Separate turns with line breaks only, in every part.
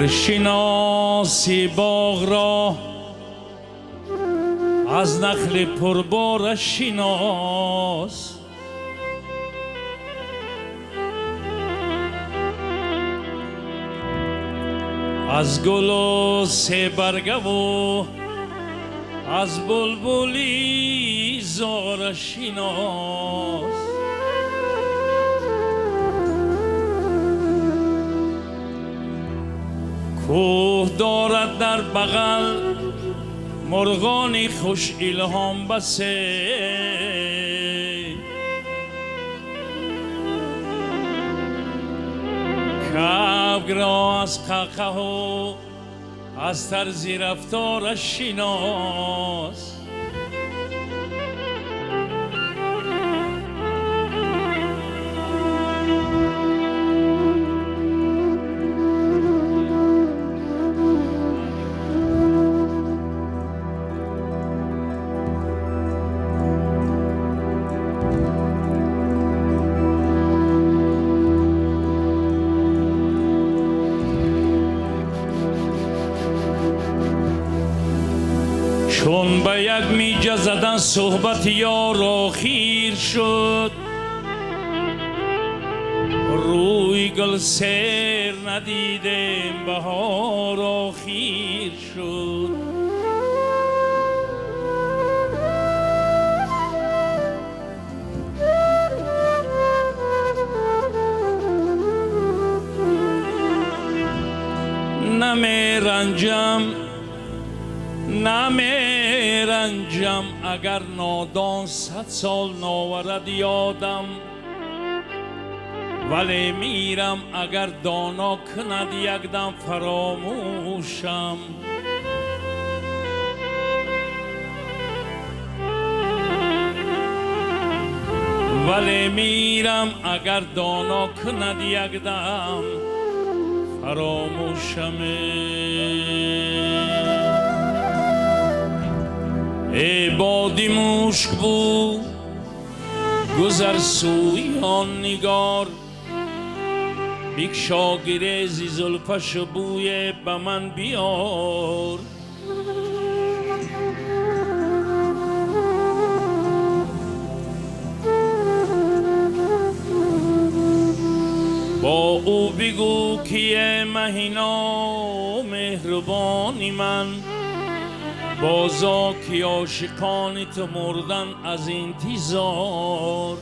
گر شناسی باغ را از نخل پربارش شناس، از گل و سه برگه و از بلبلی زارش شناس. کوه دارد در بغل مرغانی خوش الهام بسه، کبک را از قهقه و از طرز رفتارش شناس. چون به یک میجه زدن صحبت یار آخیر شد، روی گل سیر ندیدیم بهار آخیر شد. نمیرنجم اگر نادان 100 سال ناورد یادم، ولی میرم اگر دانا کند یک دم فراموشم. ولی میرم اگر دانا کند یک دم فراموشم. ای بادی مشک بو گذر سوی آن نگار، بکشا گریزی زلفش بوی به من بیار. با او بگو که مهینا مهربانی من، بازا که عاشقان تو مردن از انتظار.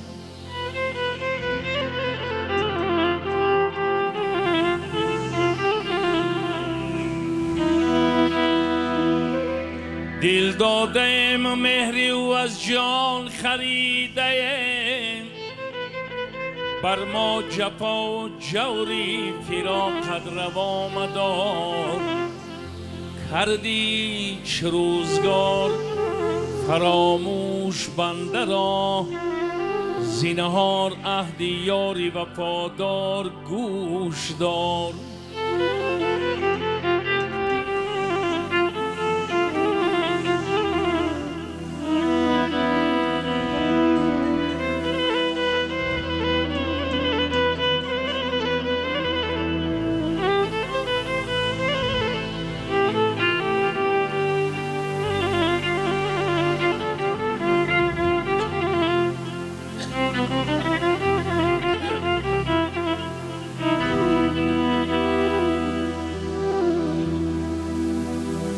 دل دادیم و مهری او از جان خریدیم، بر ما جفا و جوری فراقت روا مدار. کردی چه روزگار فراموش بنده را، زینهار عهد یاری وفادار گوش دار.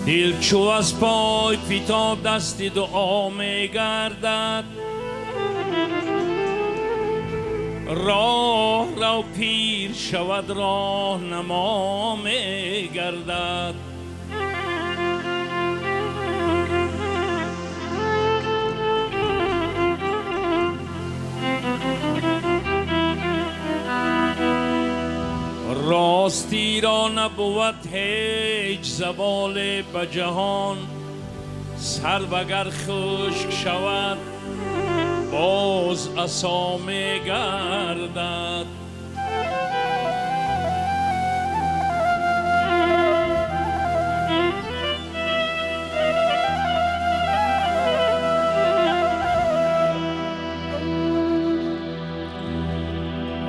دل چو از پای پیتا دست دعا می گردد، راه رو پیر شود راه نما می گردد. راستی را نبود هیچ زوال به جهان، سر وگر خشک شود باز عصا می گردد.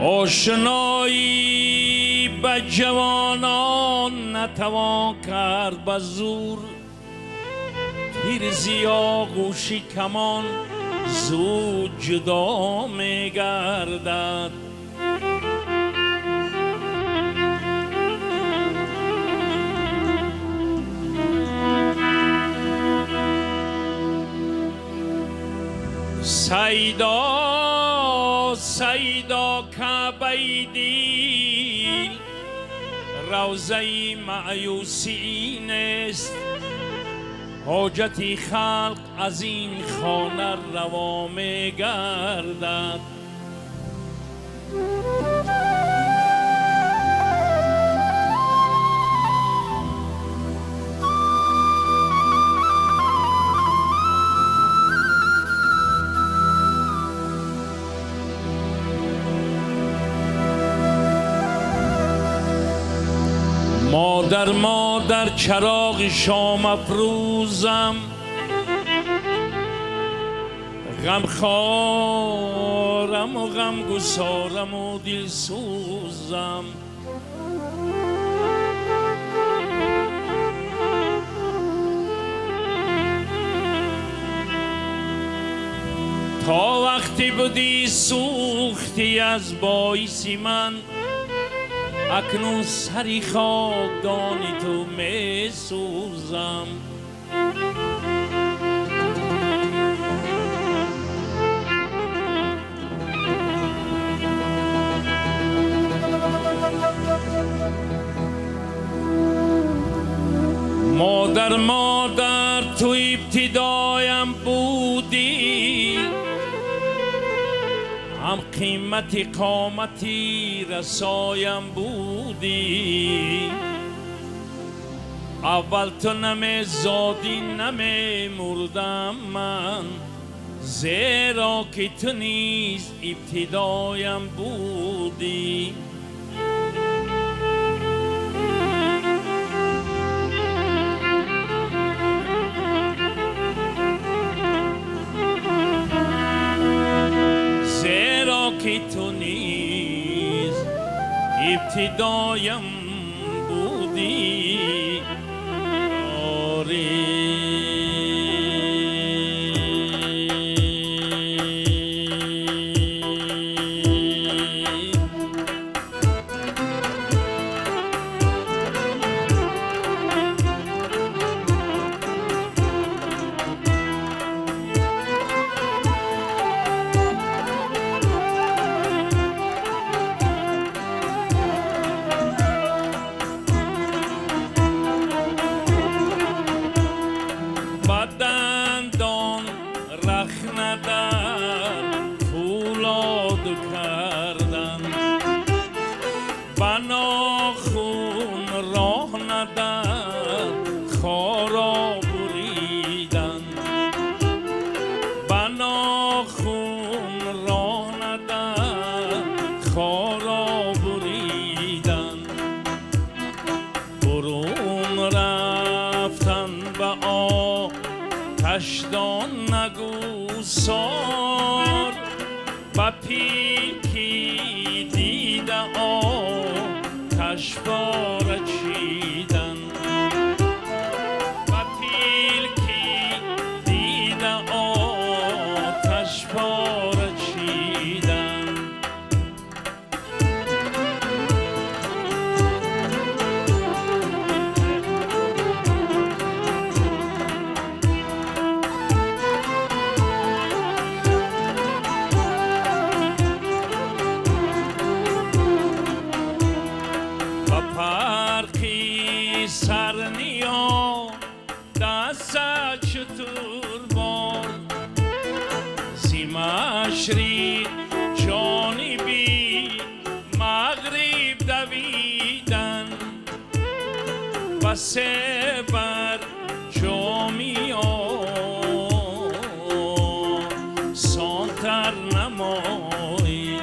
آشنایی به جوانان نتوان کرد به زور، تیرزی آغوشی کمان زود جدا می گردد. سیدا سیدا کعبه دیل، روضه مایوسی نیست، حاجتی خلق از این خانه روا می گردد. مادر مادر چراغ شام افروزم، غم خارم و غم گسارم و دل سوزم. تا وقتی بودی سوختی از باعثی من، اکنون سری خاکدانی تو می سوزم. مادر مادر تو ابتدایم بودی، هم قیمتی قامتی رسایم بودی. اول تو نمی زادی نمی مردم من، زیرا که تو نیز ابتدایم بودی. که تو نیز ابتدایم بودی. دندان رخ ندر فولاد کردن، بناخون راه ندر خارا بریدن. بناخون راه ندر خارا بریدن. برون رفتن به آتشدان نگو سار، با پیکی دیده آتش باره چیدن. با پیکی دیده آتش باره چیدن. فرقی سرنیا دست چطور بار، زی مشرق جانبی مغرب دویدن. و سبر جامیا سانتر نمایی،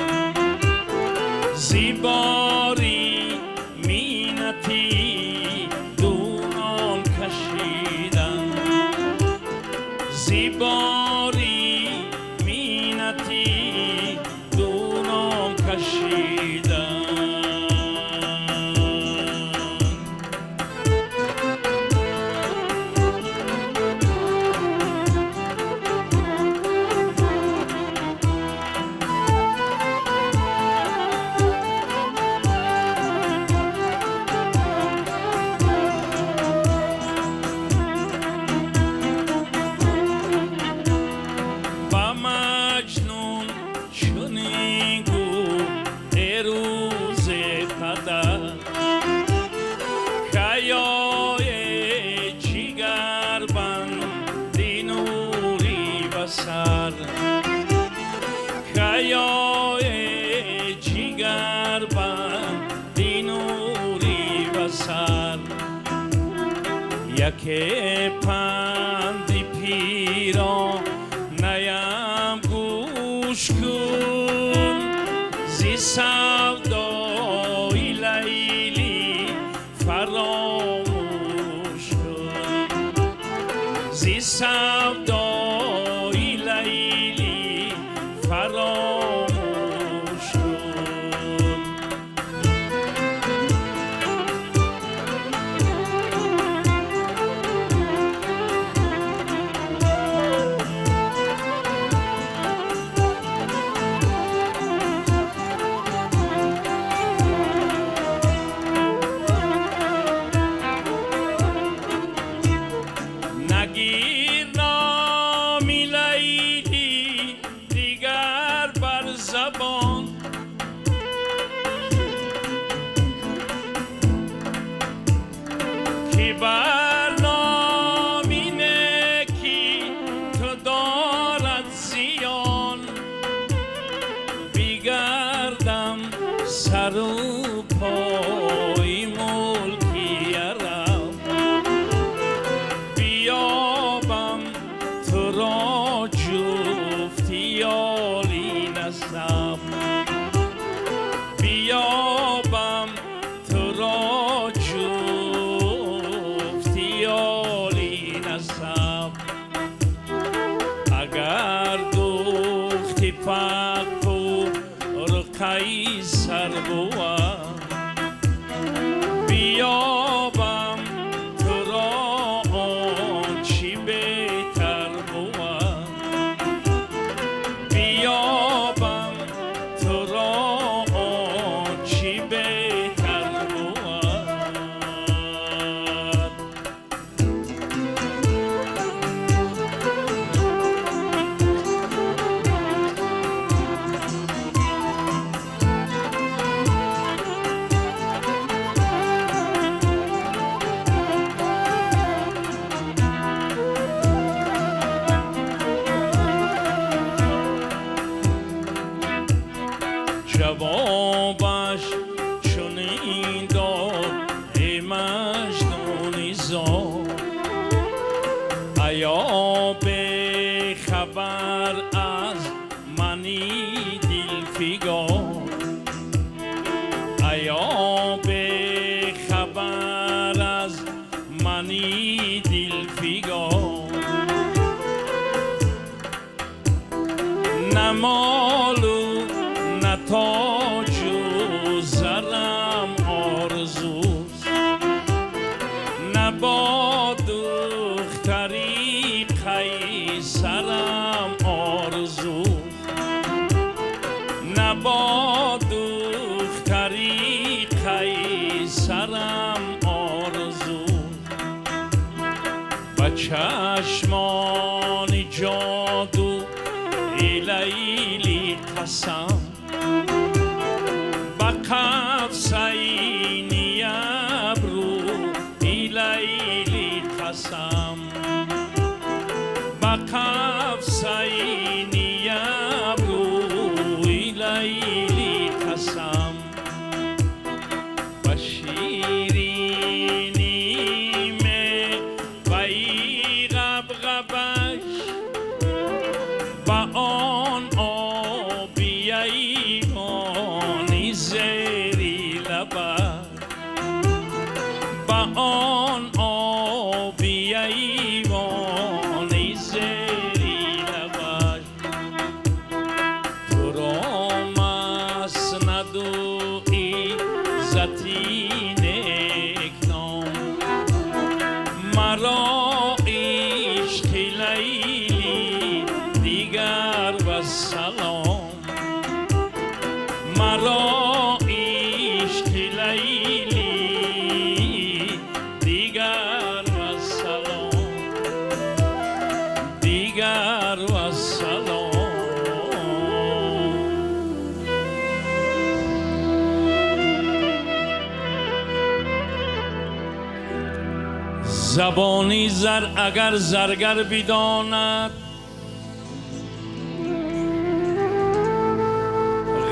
زیباری مینتی دوران کشیدن. زیباری مینتی دوران کشیدن. یکی پندی پیران نیم گوش کن زی سودای لیلی فراموش کن زی سودای لیلی فراموش کن نگیر نامی لیلی دیگر بر زبان که بر نامی نکی تو دارد زیان بیگردم سر و پای ملکی عرب بیابم تو را جفتی عالی نسب بیابم تو را جفتی عالی نسب اگر دختی فقر و قیصر بود بیابم تو را آنچی بهتر بود بیابم تو را آنچی بهتر بود جوابش چنین داد ای مجنون زاد ایا به خبر از منی دلفگار ایا به خبر از منی دلفگار نمالو تاج و زرم آرزوست نه با دختری قیصرم آرزوست نه با دختری قیصرم آرزوست و چشمان جادو ای لیلی قسم بقف سینی ابرو ای لیلی قسم بقف سینی ابرو ای لیلی قسم و شیرینی می و ای غبغبش و آن آبی ایمانی زیری لبر با آن آبی ایمانی زیری لبر تو را مسند و عزتی نکنام مرا عشق لیلی دیگر و سلام مرا عشق لیلی دیگر و سلام دیگر و سلام زبانی زر اگر زرگر بداند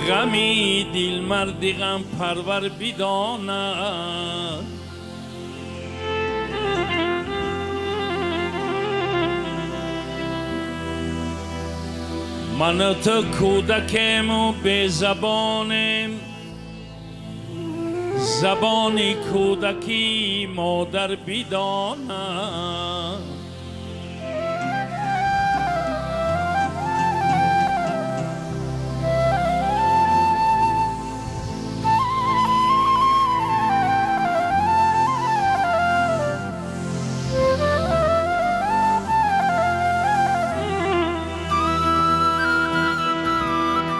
غمی دل مردی غم پرور بداند من و تو کودکیم و به زبانیم، زبانی کودکی مادر بیدانم.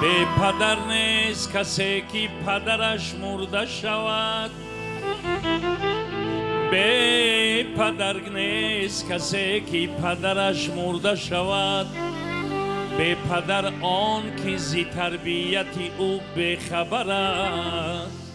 به پدر نیست کسی که پدرش مرده شود، به پدر نیست کسی که پدرش مرده شود، به پدر آن که زی تربیت او بخبر است.